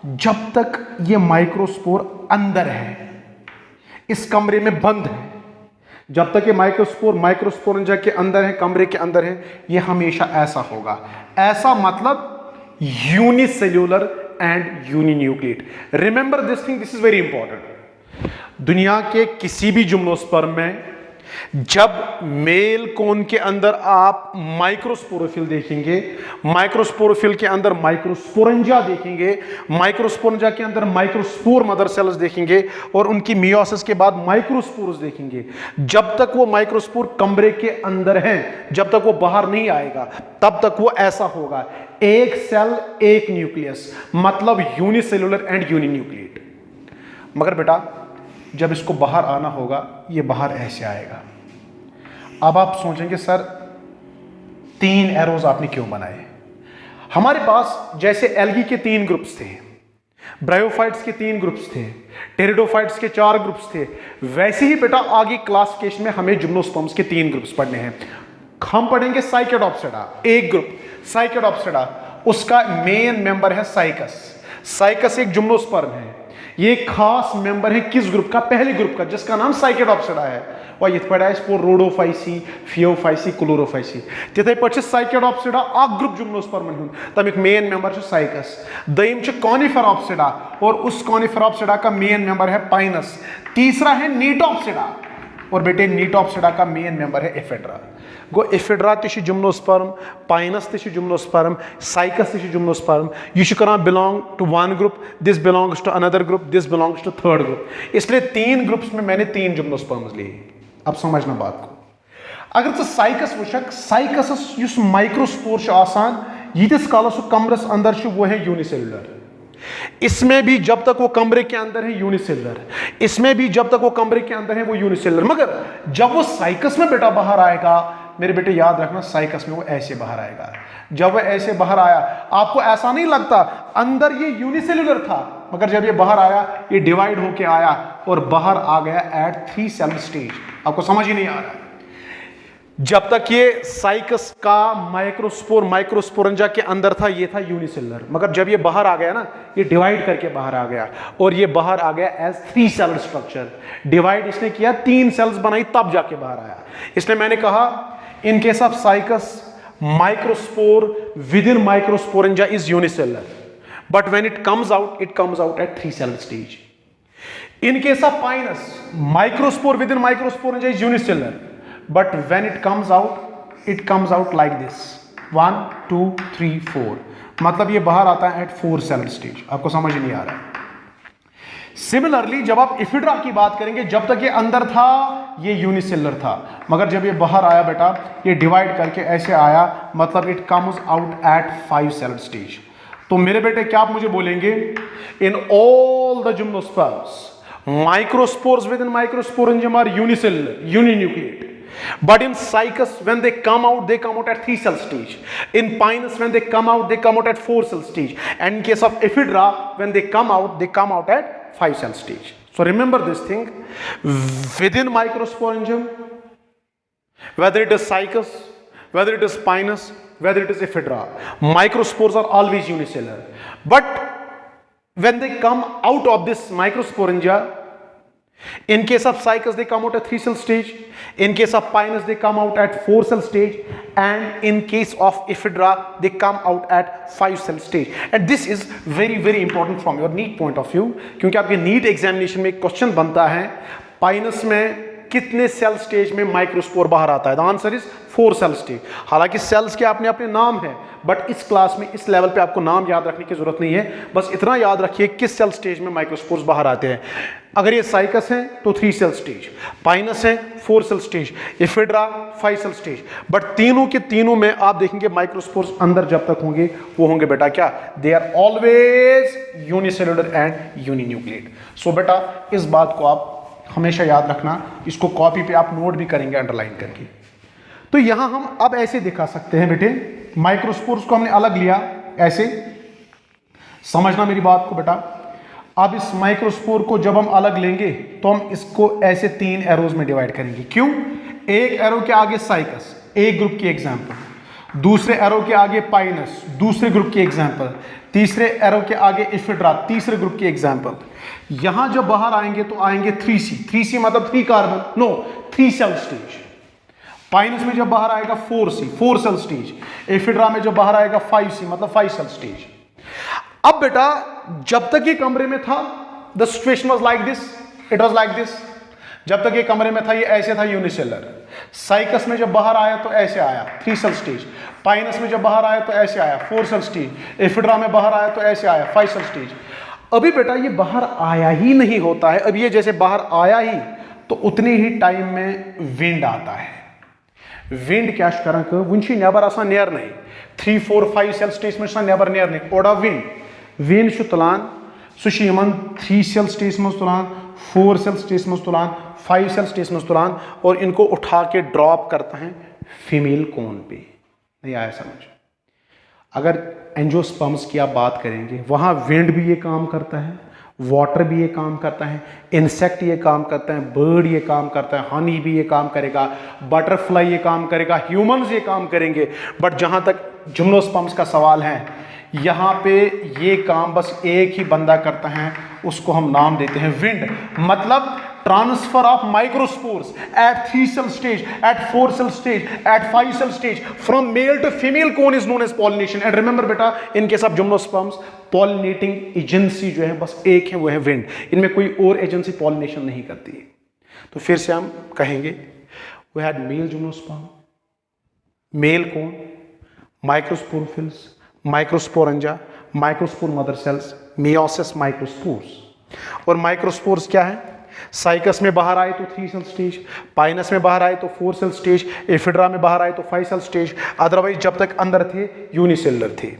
जब तक ये माइक्रोस्पोर अंदर है, इस कमरे में बंद है, जब तक ये माइक्रोस्पोर माइक्रोस्पोरेंजा के अंदर है, कमरे के अंदर है, ये हमेशा ऐसा होगा. ऐसा मतलब unicellular and uninucleate. Remember this thing, this is very important. दुनिया के किसी भी जिम्नोस्पर्म में जब मेल कोन के अंदर आप माइक्रोस्पोरोफिल देखेंगे, माइक्रोस्पोरोफिल के अंदर माइक्रोस्पोरेंजा देखेंगे, माइक्रोस्पोरेंजा के अंदर माइक्रोस्पोर मदर सेल्स देखेंगे, और उनकी मियोसिस के बाद माइक्रोस्पोर्स देखेंगे. जब तक वो माइक्रोस्पोर कमरे के अंदर हैं, जब तक वो बाहर नहीं आएगा, तब तक वो ऐसा होगा. एक सेल एक न्यूक्लियस, मतलब यूनिसेल्युलर एंड यूनिन्यूक्लिएट. मगर बेटा जब इसको बाहर आना होगा, ये बाहर ऐसे आएगा. अब आप सोचेंगे सर 3 एरोज आपने क्यों बनाए? हमारे पास जैसे एल्गी के 3 ग्रुप्स थे, ब्रायोफाइट्स के 3 ग्रुप्स थे, टेरिडोफाइट्स के 4 ग्रुप्स थे, वैसे ही बेटा आगे क्लासिफिकेशन में हमें जिम्नोस्पर्म्स के 3 ग्रुप्स पढ़ने हैं. हम पढ़ेंगे साइकेडोप्सिडा, एक ग्रुप साइकेडोप्सिडा, उसका मेन मेंबर है साइकस. साइकस एक जिम्नोस्पर्म है. ये खास मेंबर है किस ग्रुप का? पहले ग्रुप का, जिसका नाम साइकेडोप्सिडा है. और यथ पढ़ा है रोडोफाइसी, फियोफाइसी, क्लोरोफाइसी. तिथे पे साइकेडोप्सिडा अ ग्रुप जिम्नोस्पर्म हूं, तमिक मेन मेंबर साइकस. दयिम कॉनिफेरोप्सिडा, और उस कॉनिफेरोप्सिडा का मेन मेंबर है पाइनस. तीसरा है नीटोप्सिडा, और बेटे नीटोप्सिडा का मेन मेंबर है एफेड्रा. गो एफेड्रा ते जिम्नोस्पर्म, पाइनस ते जिम्नोस्पर्म, साइकस ते जिम्नोस्पर्म. यह करान belong to one group, this belongs to another group, this belongs to third group. इसलिए 3 ग्रुप्स में मैंने 3 जिम्नोस्पर्म्स लिए. अब समझना बात को. अगर तो साइकस वुचक, साइकस युस माइक्रोस्पोर आसान, यीतिस कालस कमरस अंदर वो है यूनिसेल्युलर. इसमें भी जब तक वो कमरे के अंदर है यूनिसेलुलर, इसमें भी जब तक वो कमरे के अंदर है वो यूनिसेलुलर. मगर जब वो साइकस में बेटा बाहर आएगा, मेरे बेटे याद रखना, साइकस में वो ऐसे बाहर आएगा. जब वो ऐसे बाहर आया, आपको ऐसा नहीं लगता अंदर ये यूनिसेलुलर था, मगर जब ये बाहर आया, ये डिवाइड होके आया और बाहर आ गया एट 3 सेल स्टेज. आपको समझ ही नहीं आ रहा. जब तक ये साइकस का माइक्रोस्पोर माइक्रोस्पोरेंजा के अंदर था, ये था यूनिसेलुलर. मगर जब ये बाहर आ गया ना, ये डिवाइड करके बाहर आ गया, और ये बाहर आ गया एज 3 सेल स्ट्रक्चर. डिवाइड इसने किया, 3 सेल्स बनाई, तब जाके बाहर आया. इसलिए मैंने कहा इन case of cycas, microspore within microsporangia is unicellular, but when it comes out at 3 cell stage. In case of pinus, microspore within microsporangia is unicellular, but when it comes out like this, 1 2 3 4. मतलब ये बाहर आता है at 4 cell stage. आपको समझ नहीं आ रहा है. सिमिलरली जब आप इफिड्रा की बात करेंगे, जब तक ये अंदर था ये यूनिसेलुलर था, मगर जब ये बाहर आया बेटा, ये डिवाइड करके ऐसे आया, मतलब it comes out at 5 cell stage. तो मेरे बेटे क्या आप मुझे बोलेंगे, in all the gymnosperms microspores within microsporangium are unicellular, uninucleate. But in Cycas, when they come out at 3 cell stage. In Pinus, when they come out at 4 cell stage. And in case of Ephedra, when they come out at 5 cell stage. So remember this thing, within microsporangium, whether it is Cycas, whether it is Pinus, whether it is Ephedra, microspores are always unicellular. But when they come out of this microsporangia, in case of Cycas they come out at 3-cell stage, in case of Pinus they come out at 4-cell stage, and in case of Ephedra they come out at 5-cell stage. And this is very very important from your NEET point of view, क्योंकि आपके NEET examination में एक question बनता है Pinus में कितने cell stage में microspore बाहर आता है। The answer is 4 cell stage. हालांकि सेल्स के अपने अपने नाम है, बट इस क्लास में इस लेवल पे आपको नाम याद रखने की जरूरत नहीं है, बस इतना याद रखिए किस सेल स्टेज में माइक्रोस्पोर्स बाहर आते हैं। अगर ये साइकस है तो 3 सेल स्टेज, पाइनस है 4 cell stage, Ephedra 5 cell stage. But तीनों के तीनों में आप देखेंगे माइक्रोस्पोर्स अंदर जब तक होंगे वो होंगे बेटा क्या, they are always unicellular and uninucleate. So बेटा इस बात को आप हमेशा याद रखना, इसको कॉपी पे आप नोट भी करेंगे अंडरलाइन करके। तो यहां हम अब ऐसे दिखा सकते हैं बेटे, माइक्रोस्पोर्स को हमने अलग लिया ऐसे, समझना मेरी बात को बेटा। अब इस माइक्रोस्पोर को जब हम अलग लेंगे तो हम इसको ऐसे 3 एरोज में डिवाइड करेंगे। क्यों? एक एरो के आगे साइकस, एक ग्रुप की एग्जांपल, दूसरे एरो के आगे पाइनस, दूसरे ग्रुप की एग्जांपल, तीसरे एरो के आगे एफिड्रा, तीसरे ग्रुप की एग्जांपल। यहां जब बाहर आएंगे तो आएंगे 3C, 3C मतलब 3 carbon, no 3 cell stage. Pinus में जब बाहर आएगा 4C, 4 सेल स्टेज। एफिड्रा में जब बाहर आएगा 5C मतलब 5 सेल स्टेज। अब बेटा जब तक ये कमरे में था the situation was like this, it was like this. जब तक ये कमरे में था ये ऐसे था यूनिसेलर। साइकस में जब बाहर आया तो ऐसे आया 3 सेल स्टेज। पाइनस में जब बाहर आया तो ऐसे आया 4 सेल स्टेज। एफिड्रा में बाहर आया तो ऐसे आया 5 सेल स्टेज। अभी बेटा ये बाहर आया ही नहीं होता है, अब ये जैसे बाहर आया ही तो उतने ही टाइम में विंड आता है। विंड क्या कर वुन नेबर आसान नेरने 3, 4, 5 सेल स्टेज में नेबर नेरने ओड़ा विंड तुलान सह 3 सेल स्टेज मज तुलान, 4 सेल स्टेज मज तुलान, 5 सेल स्टेज मज तुलान और इनको उठा के ड्रॉप करता है फीमेल कोन पे। नहीं आया समझ? अगर एंजियोस्पर्म्स की आप बात करेंगे वहां विंड भी ये काम करता है, वाटर भी ये काम करता है, इंसेक्ट ये काम करता है, बर्ड ये काम करता है, हनी भी ये काम करेगा, बटरफ्लाई ये काम करेगा, ह्यूमंस ये काम करेंगे। बट जहां तक जिम्नोस्पर्म्स का सवाल है, यहाँ पे ये काम बस एक ही बंदा करता है, उसको हम नाम देते हैं विंड। मतलब transfer of microspores at 3 cell stage, at 4 cell stage, at 5 cell stage from male to female cone is known as pollination. And remember बेटा in case of gymnosperms pollinating agency जो है बस एक है, वो है विंड। इनमें कोई और एजेंसी पॉलिनेशन नहीं करती है। तो फिर से हम कहेंगे we had male gymnosperm, male cone, microsporophylls, microsporangia, microspore mother cells, meiosis microspores. और माइक्रोस्पोर्स क्या है? साइकस में बाहर आए तो 3 सेल स्टेज, पाइनस में बाहर आए तो 4 सेल स्टेज, एफिड्रा में बाहर आए तो 5 सेल स्टेज। अदरवाइज जब तक अंदर थे यूनिसेलुलर थे।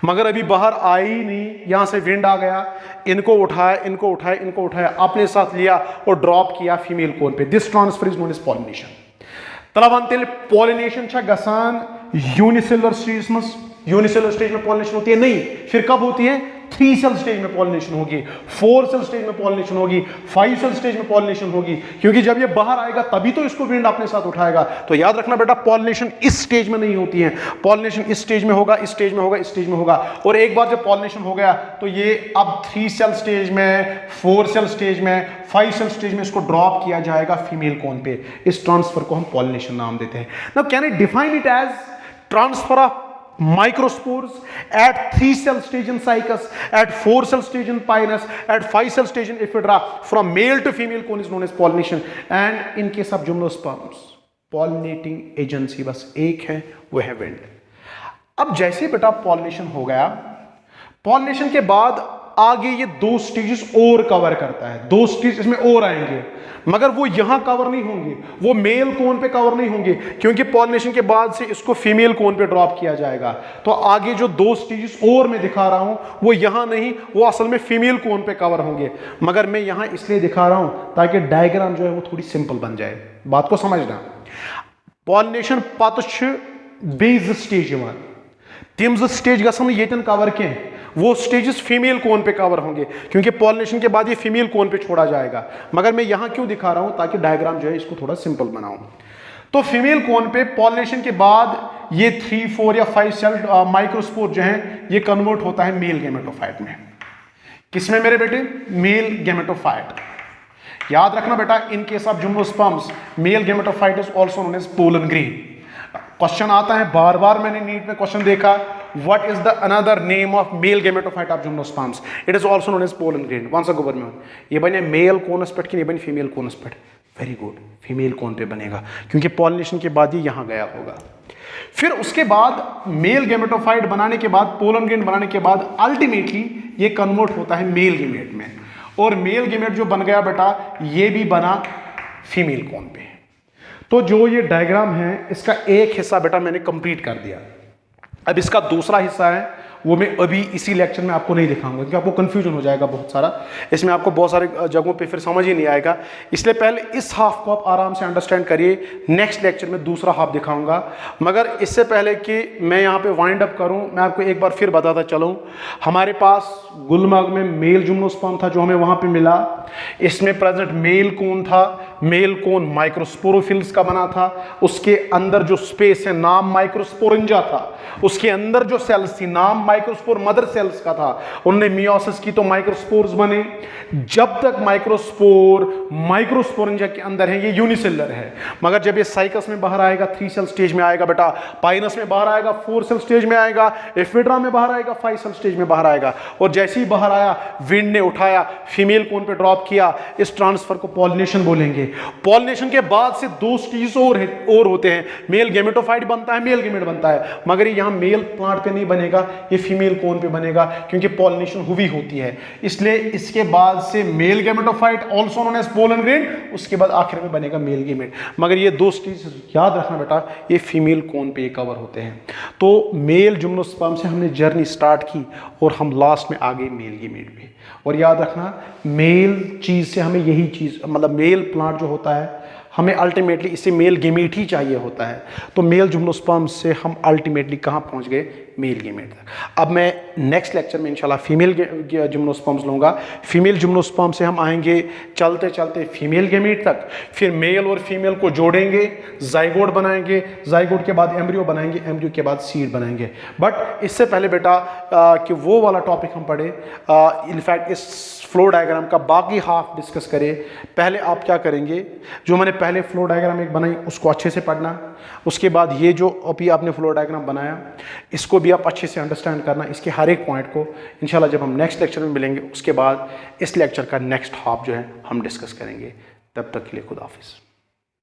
मगर अभी बाहर आए ही नहीं, यहां से विंड आ गया, इनको उठाया, इनको उठाया, इनको उठाया, अपने साथ लिया और ड्रॉप किया फीमेल कोन पे। This transfer is known as pollination. तलब पॉलिनेशन गसान यूनिसेलुलर स्टेज में, यूनिसेलुलर स्टेज में पॉलिनेशन होती है नहीं, फिर कब होती है? 3 सेल स्टेज में पॉलिनेशन होगी, 4 सेल स्टेज में पॉलिनेशन होगी, 5 सेल स्टेज में पॉलिनेशन होगी। क्योंकि जब ये बाहर आएगा तभी तो इसको विंड अपने साथ उठाएगा। तो याद रखना बेटा पॉलिनेशन इस स्टेज में नहीं होती है, पॉलिनेशन इस स्टेज में होगा, इस स्टेज में होगा, इस स्टेज में होगा। और एक बार जब पॉलिनेशन हो गया तो ये अब 3 सेल स्टेज में, 4 सेल स्टेज में, 5 सेल स्टेज में इसको ड्रॉप किया जाएगा फीमेल कोन पे। इस ट्रांसफर को हम पॉलिनेशन नाम देते हैं। Now can I define it as transfer of microspores at 3 cell stage in Cycas, at 4 cell stage in Pinus, at 5 cell stage in Ephedra, from male to female cone is known as pollination. And in case of gymnosperms, pollinating agency बस एक है, वो है wind. अब जैसे बेटा pollination हो गया, pollination के बाद आगे ये 2 स्टेजेस और कवर करता है, 2 स्टेज इसमें और आएंगे, मगर वो यहां कवर नहीं होंगे, वो मेल कोन पे कवर नहीं होंगे, क्योंकि पॉलिनेशन के बाद से इसको फीमेल कोन पे ड्रॉप किया जाएगा। तो आगे जो 2 स्टेजेस और मैं दिखा रहा हूं वो यहां नहीं, वो असल में फीमेल कोन पे कवर होंगे। मगर मैं यहां इसलिए दिखा रहा हूं ताकि डायग्राम जो है वो थोड़ी सिंपल बन जाए। बात को समझना, पॉलिनेशन पत बेज स्टेज तिम 2 स्टेज गसन येतन कवर के, वो स्टेजेस फीमेल कोन पे कवर होंगे, क्योंकि पॉलिनेशन के बाद ये फीमेल कोन पे छोड़ा जाएगा। मगर मैं यहां क्यों दिखा रहा हूं? ताकि डायग्राम जो है इसको थोड़ा सिंपल बनाऊं। तो फीमेल कोन पे पॉलिनेशन के बाद ये 3, 4 या 5 सेल माइक्रोस्पोर जो है ये कन्वर्ट होता है मेल गैमेटोफाइट में। किसमें मेरे बेटे? Male gametophyte. याद रखना बेटा, in case of gymnosperms male gametophyte is also known as pollen grain. Question आता है, बार बार मैंने नीट में क्वेश्चन देखा, what is the another name of male gametophyte of gymnosperms? It is also known as pollen grain. Once ago में ये बने मेल कोनस्पेट की नहीं बनी फीमेल कोनस्पेट। वेरी गुड, फीमेल कोन पे बनेगा क्योंकि पॉलिनेशन के बाद ही यहां गया होगा। फिर उसके बाद मेल गैमेटोफाइट बनाने के बाद, पोलन ग्रेन बनाने के बाद अल्टीमेटली ये कन्वर्ट होता है मेल गैमेट में, और मेल गैमेट जो बन गया बेटा ये भी बना फीमेल कोन पे। तो जो ये डायग्राम है इसका एक हिस्सा बेटा मैंने कंप्लीट कर दिया। अब इसका दूसरा हिस्सा है वो मैं अभी इसी लेक्चर में आपको नहीं दिखाऊंगा क्योंकि आपको कंफ्यूजन हो जाएगा बहुत सारा, इसमें आपको बहुत सारे जगहों पे फिर समझ ही नहीं आएगा। इसलिए पहले इस हाफ को आप आराम से अंडरस्टैंड करिए, नेक्स्ट लेक्चर में दूसरा हाफ दिखाऊंगा। मगर इससे पहले कि मैं यहाँ पे वाइंड अप करूँ, मैं आपको एक बार फिर बताता चलूँ, हमारे पास गुलमर्ग में मेल जिम्नोस्पर्म था जो हमें वहाँ पर मिला। इसमें प्रेजेंट मेल कोन था, मेल कोन माइक्रोस्पोरोफिल्स का बना था, उसके अंदर जो स्पेस है नाम माइक्रोस्पोरेंजा था, उसके अंदर जो सेल्स थी नाम माइक्रोस्पोर मदर सेल्स का था। उन्होंने मियोसिस की तो माइक्रोस्पोर्स बने। जब तक माइक्रोस्पोर माइक्रोस्पोरेंजा के अंदर है ये यूनिसेलर है, मगर जब ये साइकस में बाहर आएगा 3 सेल स्टेज में आएगा बेटा, पाइनस में बाहर आएगा 4 सेल स्टेज में आएगा, एफिड्रा में बाहर आएगा 5 सेल स्टेज में बाहर आएगा। और जैसे ही बाहर आया विंड ने उठाया, फीमेल कोन पे ड्रॉप किया, इस ट्रांसफर को पॉलिनेशन बोलेंगे। पॉलिनेशन के बाद से 2 स्टेज और होते हैं, मेल गैमेटोफाइट बनता है, मेल गैमेट बनता है, मगर ये यहाँ मेल प्लांट पे नहीं बनेगा, ये फीमेल कोन पे बनेगा क्योंकि पॉलिनेशन हुई होती है। इसलिए इसके बाद से male gametophyte also known as pollen grain, उसके बाद आखिर में बनेगा मेल गैमेट। मगर ये 2 स्टेज याद रखना बेटा, ये फीमेल कोन पे कवर होते हैं। तो मेल जिम्नोस्पर्म से हमने जर्नी स्टार्ट की और हम लास्ट में आ गए मेल गैमेट पे। और याद रखना मेल चीज से हमें यही चीज, मतलब मेल प्लांट जो होता है हमें अल्टीमेटली इससे मेल गैमेट ही चाहिए होता है। तो मेल जिम्नोस्पर्म से हम अल्टीमेटली कहाँ पहुँच गए? मेल गैमेट तक। अब मैं नेक्स्ट लेक्चर में इंशाल्लाह फीमेल जिम्नोस्पर्म्स लूँगा। फीमेल जिम्नोस्पर्म से हम आएंगे चलते चलते फीमेल गैमेट तक, फिर मेल और फीमेल को जोड़ेंगे, जाइगोट बनाएंगे, जाइगोट के बाद एम्ब्रियो बनाएंगे, एम्ब्रियो के बाद सीड बनाएंगे। बट इससे पहले बेटा कि वो वाला टॉपिक हम पढ़े, इनफैक्ट इस फ्लो डायग्राम का बाकी हाफ डिस्कस करें, पहले आप क्या करेंगे, जो मैंने पहले फ्लो डायग्राम एक बनाई उसको अच्छे से पढ़ना। उसके बाद ये जो अभी आपने फ्लो डायग्राम बनाया इसको भी आप अच्छे से अंडरस्टैंड करना, इसके हर एक पॉइंट को। इंशाल्लाह जब हम नेक्स्ट लेक्चर में मिलेंगे उसके बाद इस लेक्चर का नेक्स्ट हाफ जो है हम डिस्कस करेंगे। तब तक के लिए खुदा हाफिज़।